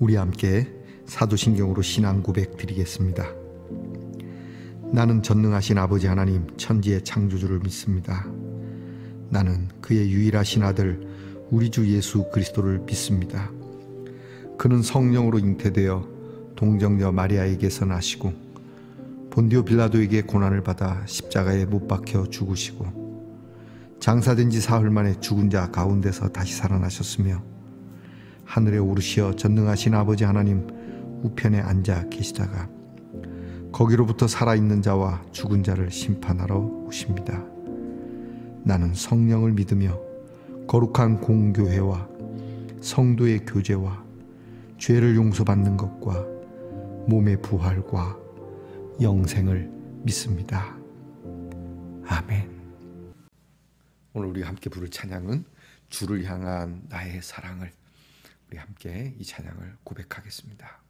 우리 함께 사도신경으로 신앙 고백 드리겠습니다. 나는 전능하신 아버지 하나님 천지의 창조주를 믿습니다. 나는 그의 유일하신 아들 우리 주 예수 그리스도를 믿습니다. 그는 성령으로 잉태되어 동정녀 마리아에게서 나시고 본디오 빌라도에게 고난을 받아 십자가에 못 박혀 죽으시고 장사된 지 사흘 만에 죽은 자 가운데서 다시 살아나셨으며 하늘에 오르시어 전능하신 아버지 하나님 우편에 앉아 계시다가 거기로부터 살아있는 자와 죽은 자를 심판하러 오십니다. 나는 성령을 믿으며 거룩한 공교회와 성도의 교제와 죄를 용서받는 것과 몸의 부활과 영생을 믿습니다. 아멘. 오늘 우리 함께 부를 찬양은 주를 향한 나의 사랑을, 우리 함께 이 찬양을 고백하겠습니다.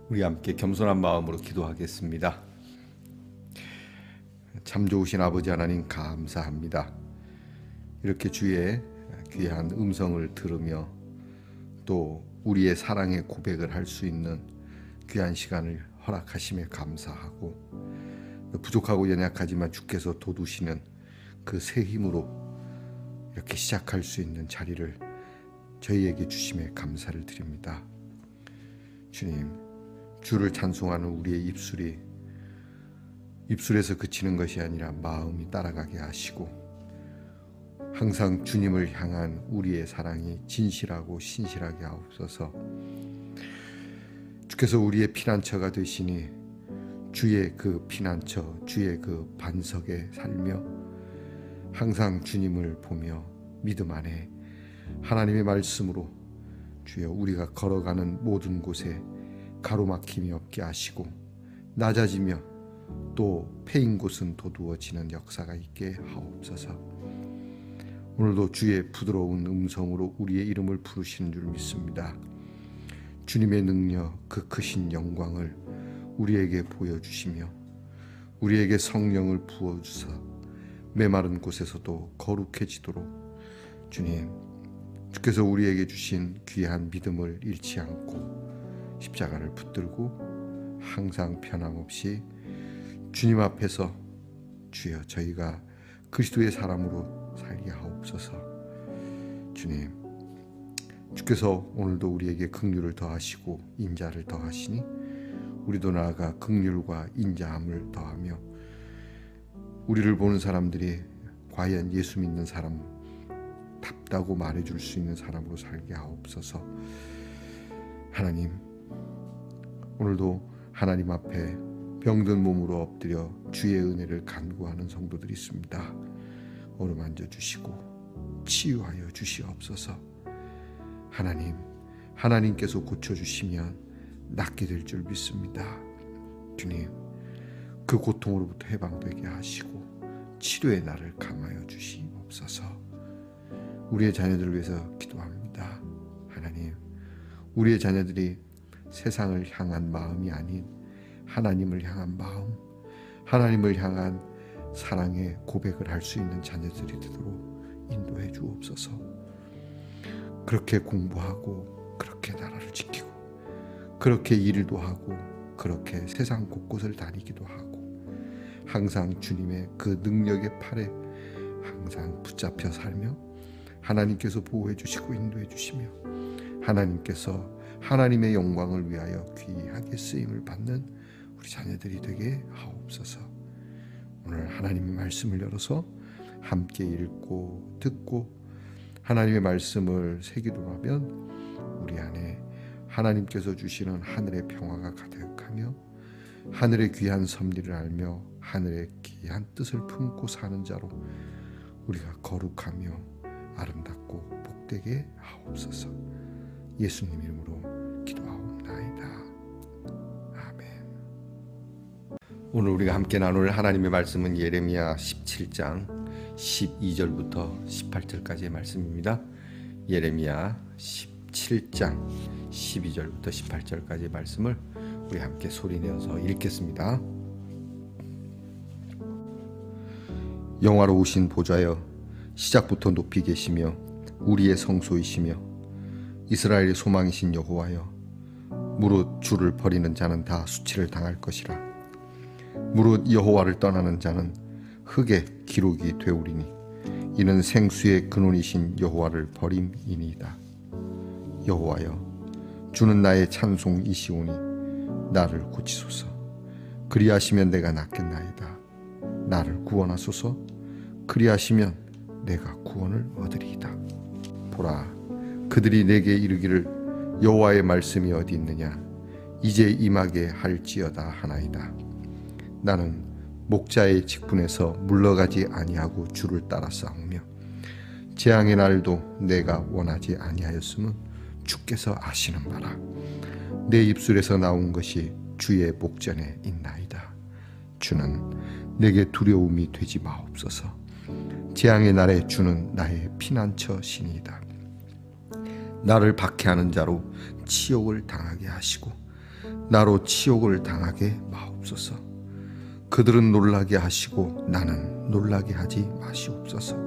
우리 함께 겸손한 마음으로 기도하겠습니다. 참 좋으신 아버지 하나님 감사합니다. 이렇게 주의 귀한 음성을 들으며 또 우리의 사랑의 고백을 할 수 있는 귀한 시간을 허락하심에 감사하고 부족하고 연약하지만 주께서 도우시는 그 새 힘으로 이렇게 시작할 수 있는 자리를 저희에게 주심에 감사를 드립니다. 주님, 주를 찬송하는 우리의 입술에서 그치는 것이 아니라 마음이 따라가게 하시고, 항상 주님을 향한 우리의 사랑이 진실하고 신실하게 하옵소서. 주께서 우리의 피난처가 되시니 주의 그 피난처, 주의 그 반석에 살며 항상 주님을 보며 믿음 안에 하나님의 말씀으로 주여 우리가 걸어가는 모든 곳에 가로막힘이 없게 하시고, 낮아지며 또 패인 곳은 도두어지는 역사가 있게 하옵소서. 오늘도 주의 부드러운 음성으로 우리의 이름을 부르시는 줄 믿습니다. 주님의 능력, 그 크신 영광을 우리에게 보여주시며 우리에게 성령을 부어주사 메마른 곳에서도 거룩해지도록 주님, 주께서 우리에게 주신 귀한 믿음을 잃지 않고 십자가를 붙들고 항상 변함없이 주님 앞에서 주여 저희가 그리스도의 사람으로 살게 하옵소서. 주님, 주께서 오늘도 우리에게 긍휼을 더하시고 인자를 더하시니 우리도 나아가 긍휼과 인자함을 더하며 우리를 보는 사람들이 과연 예수 믿는 사람 답다고 말해줄 수 있는 사람으로 살게 하옵소서. 하나님, 오늘도 하나님 앞에 병든 몸으로 엎드려 주의 은혜를 간구하는 성도들이 있습니다. 어루만져 주시고 치유하여 주시옵소서. 하나님, 하나님께서 고쳐주시면 낫게 될 줄 믿습니다. 주님, 그 고통으로부터 해방되게 하시고 치료의 날을 감하여 주시옵소서. 우리의 자녀들을 위해서 기도합니다. 하나님, 우리의 자녀들이 세상을 향한 마음이 아닌 하나님을 향한 마음, 하나님을 향한 사랑의 고백을 할 수 있는 자녀들이 되도록 인도해 주옵소서. 그렇게 공부하고 그렇게 나라를 지키고 그렇게 일도 하고 그렇게 세상 곳곳을 다니기도 하고 항상 주님의 그 능력의 팔에 항상 붙잡혀 살며 하나님께서 보호해 주시고 인도해 주시며 하나님께서 하나님의 영광을 위하여 귀하게 쓰임을 받는 우리 자녀들이 되게 하옵소서. 오늘 하나님의 말씀을 열어서 함께 읽고 듣고 하나님의 말씀을 새기도록 우리 안에 하나님께서 주시는 하늘의 평화가 가득하며 하늘의 귀한 섭리를 알며 하늘의 귀한 뜻을 품고 사는 자로 우리가 거룩하며 아름답고 복되게 하옵소서. 예수님 이름으로 기도하옵나이다. 아멘. 오늘 우리가 함께 나눌 하나님의 말씀은 예레미야 17장 12절부터 18절까지의 말씀입니다. 예레미야 17장 12절부터 18절까지의 말씀을 우리 함께 소리내어서 읽겠습니다. 영화로우신 보좌여, 시작부터 높이 계시며 우리의 성소이시며 이스라엘의 소망이신 여호와여, 무릇 주를 버리는 자는 다 수치를 당할 것이라. 무릇 여호와를 떠나는 자는 흙에 기록이 되오리니 이는 생수의 근원이신 여호와를 버림이니이다. 여호와여, 주는 나의 찬송이시오니 나를 고치소서. 그리하시면 내가 낫겠나이다. 나를 구원하소서. 그리하시면 내가 구원을 얻으리이다. 보라, 그들이 내게 이르기를 여호와의 말씀이 어디 있느냐, 이제 임하게 할지어다 하나이다. 나는 목자의 직분에서 물러가지 아니하고 주를 따라 싸우며 재앙의 날도 내가 원하지 아니하였음은 주께서 아시는 바라. 내 입술에서 나온 것이 주의 목전에 있나이다. 주는 내게 두려움이 되지 마옵소서. 재앙의 날에 주는 나의 피난처시니이다. 나를 박해하는 자로 치욕을 당하게 하시고 나로 치욕을 당하게 마옵소서. 그들은 놀라게 하시고 나는 놀라게 하지 마시옵소서.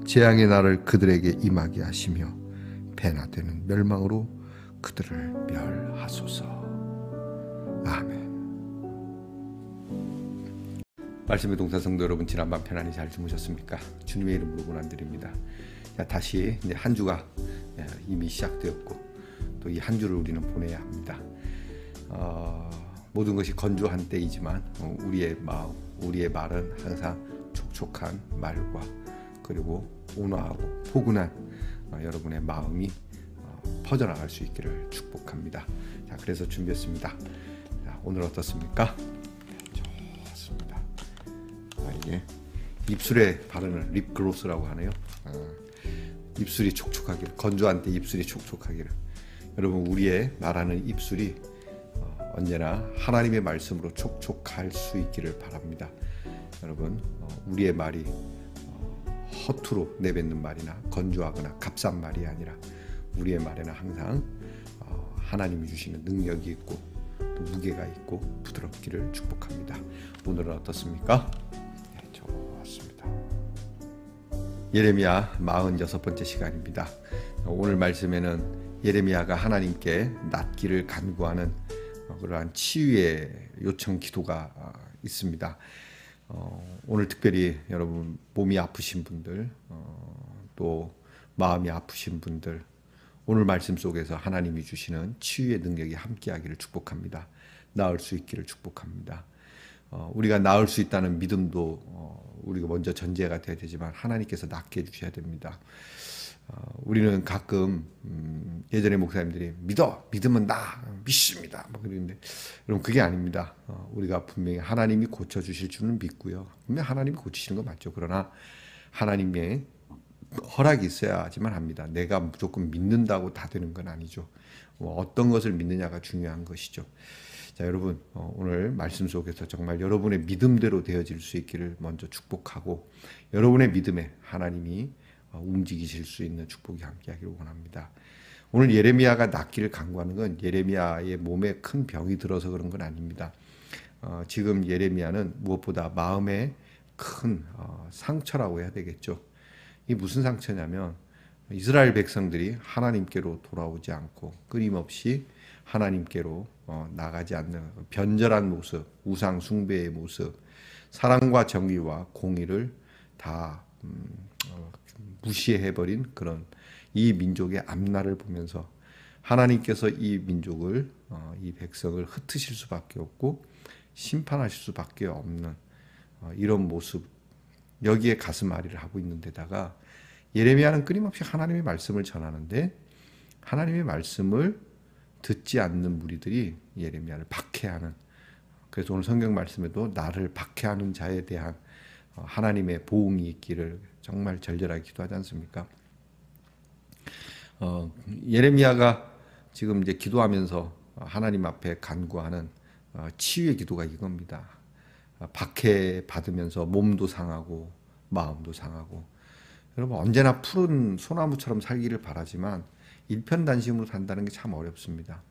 재앙의 날을 그들에게 임하게 하시며 배나 되는 멸망으로 그들을 멸하소서. 아멘. 말씀의 동사 성도 여러분, 지난밤 편안히 잘 주무셨습니까? 주님의 이름으로 고난드립니다. 자, 다시 이제 한 주가 이미 시작되었고 또 이 한 주를 우리는 보내야 합니다. 모든 것이 건조한 때이지만 우리의 마음, 우리의 말은 항상 촉촉한 말과 그리고 온화하고 포근한 여러분의 마음이 퍼져나갈 수 있기를 축복합니다. 자, 그래서 준비했습니다. 자, 오늘 어떻습니까? 좋습니다. 이게 입술에 바르는 립글로스라고 하네요. 입술이 촉촉하기를, 건조한 때 입술이 촉촉하기를. 여러분, 우리의 말하는 입술이 언제나 하나님의 말씀으로 촉촉할 수 있기를 바랍니다. 여러분, 우리의 말이 허투루 내뱉는 말이나 건조하거나 값싼 말이 아니라 우리의 말에는 항상 하나님이 주시는 능력이 있고 또 무게가 있고 부드럽기를 축복합니다. 오늘은 어떻습니까? 네, 좋습니다. 예레미야 46번째 시간입니다. 오늘 말씀에는 예레미야가 하나님께 낫기를 간구하는 그러한 치유의 요청 기도가 있습니다. 오늘 특별히 여러분 몸이 아프신 분들, 또 마음이 아프신 분들, 오늘 말씀 속에서 하나님이 주시는 치유의 능력이 함께하기를 축복합니다. 나을 수 있기를 축복합니다. 우리가 나을 수 있다는 믿음도 우리가 먼저 전제가 돼야 되지만 하나님께서 낫게 해주셔야 됩니다. 우리는 가끔 예전에 목사님들이 믿으면 믿습니다 뭐 그러는데 여러분, 그게 아닙니다. 우리가 분명히 하나님이 고쳐주실 줄은 믿고요. 분명 하나님이 고치시는 거 맞죠. 그러나 하나님의 허락이 있어야지만 합니다. 내가 무조건 믿는다고 다 되는 건 아니죠. 어떤 것을 믿느냐가 중요한 것이죠. 자, 여러분, 오늘 말씀 속에서 정말 여러분의 믿음대로 되어질 수 있기를 먼저 축복하고 여러분의 믿음에 하나님이 움직이실 수 있는 축복이 함께하기를 원합니다. 오늘 예레미야가 낫기를 간구하는 건 예레미야의 몸에 큰 병이 들어서 그런 건 아닙니다. 지금 예레미야는 무엇보다 마음에 큰 상처라고 해야 되겠죠. 이 무슨 상처냐면 이스라엘 백성들이 하나님께로 돌아오지 않고 끊임없이 하나님께로 나가지 않는 변절한 모습, 우상 숭배의 모습, 사랑과 정의와 공의를 다 무시해버린 그런 이 민족의 앞날을 보면서 하나님께서 이 민족을, 이 백성을 흩으실 수밖에 없고 심판하실 수밖에 없는 이런 모습, 여기에 가슴앓이를 하고 있는 데다가 예레미야는 끊임없이 하나님의 말씀을 전하는데 하나님의 말씀을 듣지 않는 무리들이 예레미야를 박해하는, 그래서 오늘 성경 말씀에도 나를 박해하는 자에 대한 하나님의 보응이 있기를 정말 절절하게 기도하지 않습니까? 예레미야가 지금 이제 기도하면서 하나님 앞에 간구하는 치유의 기도가 이겁니다. 박해 받으면서 몸도 상하고 마음도 상하고, 여러분 언제나 푸른 소나무처럼 살기를 바라지만 일편단심으로 산다는 게 참 어렵습니다.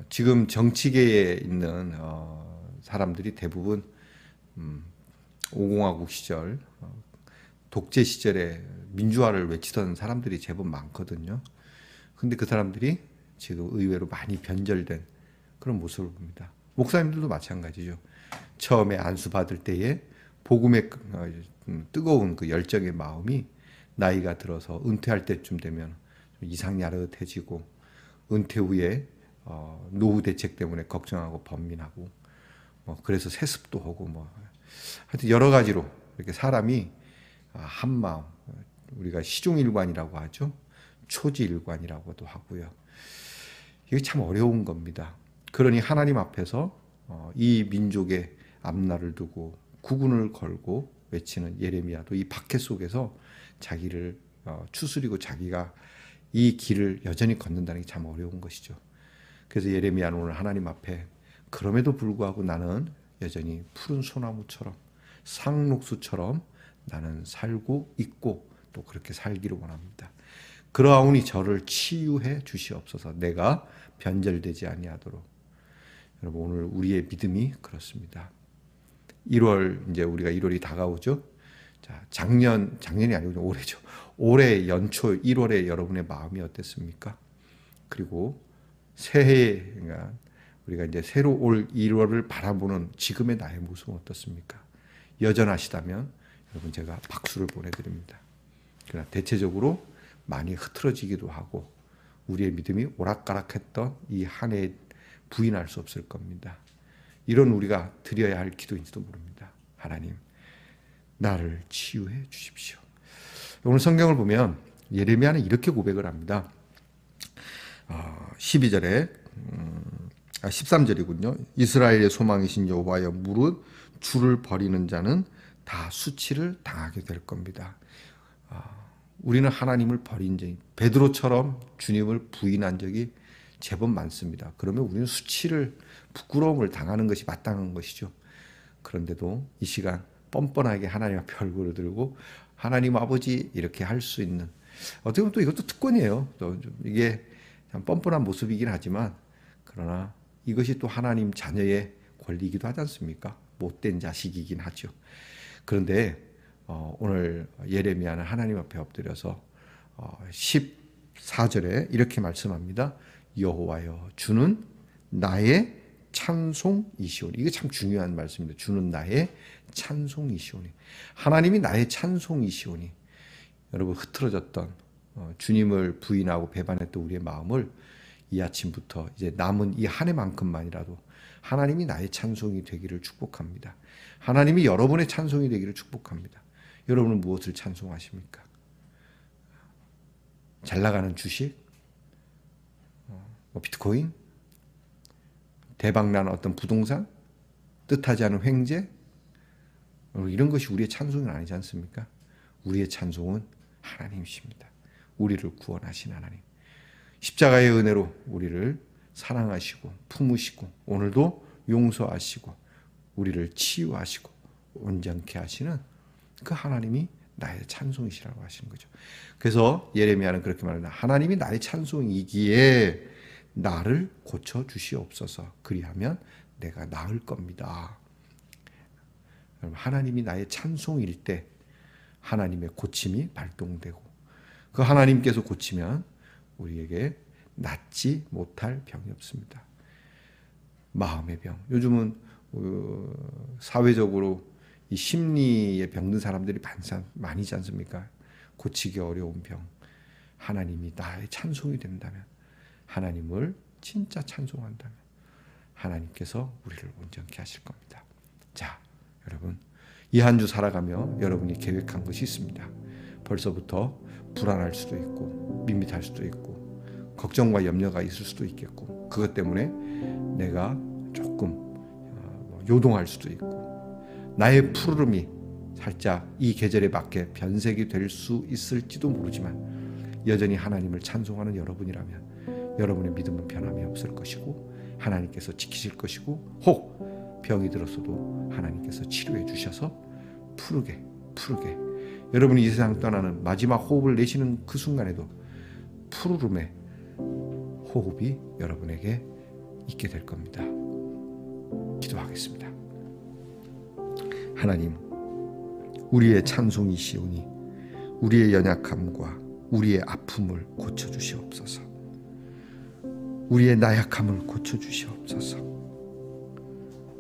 지금 정치계에 있는 사람들이 대부분 5공화국 시절, 독재 시절에 민주화를 외치던 사람들이 제법 많거든요. 근데 그 사람들이 지금 의외로 많이 변절된 그런 모습을 봅니다. 목사님들도 마찬가지죠. 처음에 안수받을 때에 복음의 뜨거운 그 열정의 마음이 나이가 들어서 은퇴할 때쯤 되면 이상야릇해지고, 은퇴 후에 노후 대책 때문에 걱정하고 번민하고, 그래서 세습도 하고, 하여튼 여러 가지로 이렇게 사람이 한 마음, 우리가 시종일관이라고 하죠. 초지일관이라고도 하고요. 이게 참 어려운 겁니다. 그러니 하나님 앞에서 이 민족의 앞날을 두고 구군을 걸고 외치는 예레미야도 이 박해 속에서 자기를 추스리고 자기가 이 길을 여전히 걷는다는 게 참 어려운 것이죠. 그래서 예레미야는 오늘 하나님 앞에 그럼에도 불구하고 나는 여전히 푸른 소나무처럼 상록수처럼 나는 살고 있고 또 그렇게 살기를 원합니다. 그러하오니 저를 치유해 주시옵소서. 내가 변절되지 아니하도록. 여러분, 오늘 우리의 믿음이 그렇습니다. 1월, 이제 우리가 1월이 다가오죠. 자, 작년이 아니고 올해죠. 올해 연초 1월에 여러분의 마음이 어땠습니까? 그리고 새해에, 그러니까 우리가 이제 새로 올 1월을 바라보는 지금의 나의 모습은 어떻습니까? 여전하시다면 여러분 제가 박수를 보내드립니다. 그러나 대체적으로 많이 흐트러지기도 하고 우리의 믿음이 오락가락했던 이 한 해 부인할 수 없을 겁니다. 이런 우리가 드려야 할 기도인지도 모릅니다. 하나님, 나를 치유해 주십시오. 오늘 성경을 보면 예레미야는 이렇게 고백을 합니다. 13절이군요. 이스라엘의 소망이신 여호와여, 무릇 주를 버리는 자는 다 수치를 당하게 될 겁니다. 우리는 하나님을 버린 적이, 베드로처럼 주님을 부인한 적이 제법 많습니다. 그러면 우리는 수치를, 부끄러움을 당하는 것이 마땅한 것이죠. 그런데도 이 시간 뻔뻔하게 하나님 앞에 얼굴을 들고 하나님 아버지 이렇게 할 수 있는, 어떻게 보면 또 이것도 특권이에요. 또 이게 참 뻔뻔한 모습이긴 하지만, 그러나 이것이 또 하나님 자녀의 권리이기도 하지 않습니까? 못된 자식이긴 하죠. 그런데 오늘 예레미야는 하나님 앞에 엎드려서 14절에 이렇게 말씀합니다. 여호와여, 주는 나의 찬송이시오니. 이게 참 중요한 말씀입니다. 주는 나의 찬송이시오니. 하나님이 나의 찬송이시오니. 여러분, 흐트러졌던 주님을 부인하고 배반했던 우리의 마음을 이 아침부터 이제 남은 이 한 해만큼만이라도 하나님이 나의 찬송이 되기를 축복합니다. 하나님이 여러분의 찬송이 되기를 축복합니다. 여러분은 무엇을 찬송하십니까? 잘 나가는 주식? 비트코인? 대박나는 어떤 부동산? 뜻하지 않은 횡재? 이런 것이 우리의 찬송은 아니지 않습니까? 우리의 찬송은 하나님이십니다. 우리를 구원하신 하나님. 십자가의 은혜로 우리를 사랑하시고 품으시고 오늘도 용서하시고 우리를 치유하시고 온전케 하시는 그 하나님이 나의 찬송이시라고 하시는 거죠. 그래서 예레미야는 그렇게 말합니다. 하나님이 나의 찬송이기에 나를 고쳐주시옵소서. 그리하면 내가 나을 겁니다. 하나님이 나의 찬송일 때 하나님의 고침이 발동되고, 그 하나님께서 고치면 우리에게 낫지 못할 병이 없습니다. 마음의 병. 요즘은 사회적으로 이 심리에 병든 사람들이 많이지 않습니까? 고치기 어려운 병. 하나님이 나의 찬송이 된다면, 하나님을 진짜 찬송한다면 하나님께서 우리를 온전케 하실 겁니다. 자, 여러분, 이 한 주 살아가며 여러분이 계획한 것이 있습니다. 벌써부터 불안할 수도 있고 밋밋할 수도 있고 걱정과 염려가 있을 수도 있겠고, 그것 때문에 내가 조금 요동할 수도 있고 나의 푸르름이 살짝 이 계절에 맞게 변색이 될 수 있을지도 모르지만, 여전히 하나님을 찬송하는 여러분이라면 여러분의 믿음은 변함이 없을 것이고 하나님께서 지키실 것이고, 혹 병이 들었어도 하나님께서 치료해 주셔서 푸르게 여러분이 이 세상 떠나는 마지막 호흡을 내쉬는 그 순간에도 푸르름의 호흡이 여러분에게 있게 될 겁니다. 기도하겠습니다. 하나님, 우리의 찬송이시오니 우리의 연약함과 우리의 아픔을 고쳐주시옵소서. 우리의 나약함을 고쳐주시옵소서.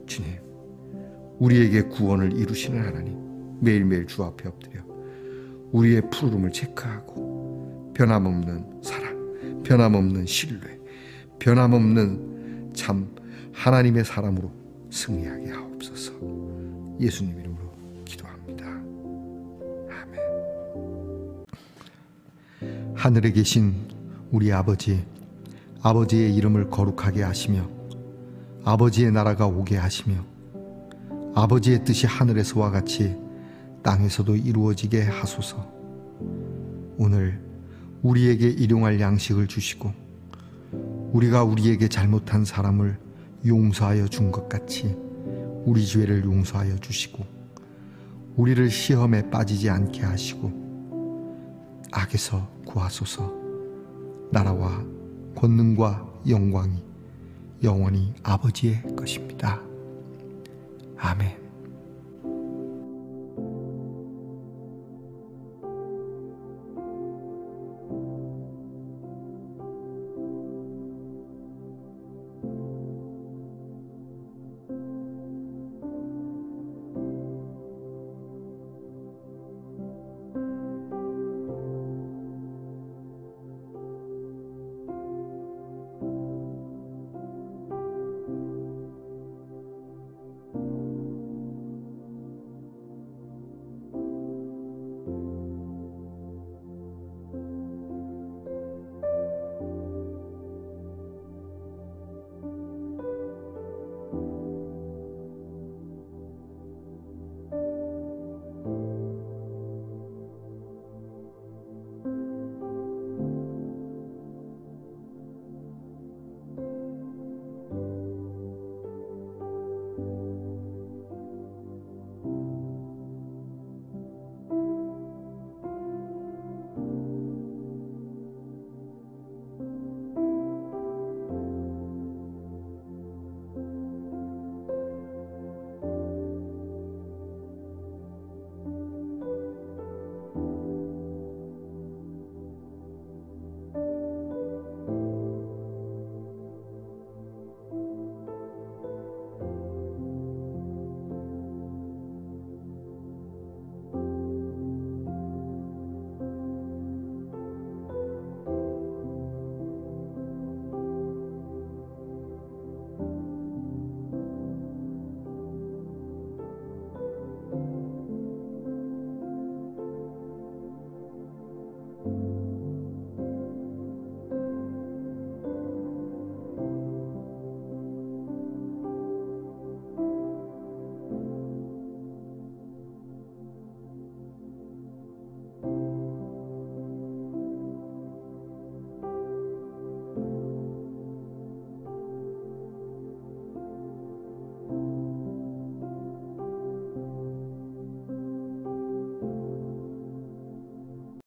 주님, 우리에게 구원을 이루시는 하나님, 매일매일 주 앞에 엎드려 우리의 푸르름을 체크하고 변함없는 사랑, 변함없는 신뢰, 변함없는 참 하나님의 사람으로 승리하게 하옵소서. 예수님 이름으로 기도합니다. 아멘. 하늘에 계신 우리 아버지, 아버지의 이름을 거룩하게 하시며 아버지의 나라가 오게 하시며 아버지의 뜻이 하늘에서와 같이 땅에서도 이루어지게 하소서. 오늘 우리에게 일용할 양식을 주시고 우리가 우리에게 잘못한 사람을 용서하여 준 것 같이 우리 죄를 용서하여 주시고 우리를 시험에 빠지지 않게 하시고 악에서 구하소서. 나라와 권능과 영광이 영원히 아버지의 것입니다. 아멘.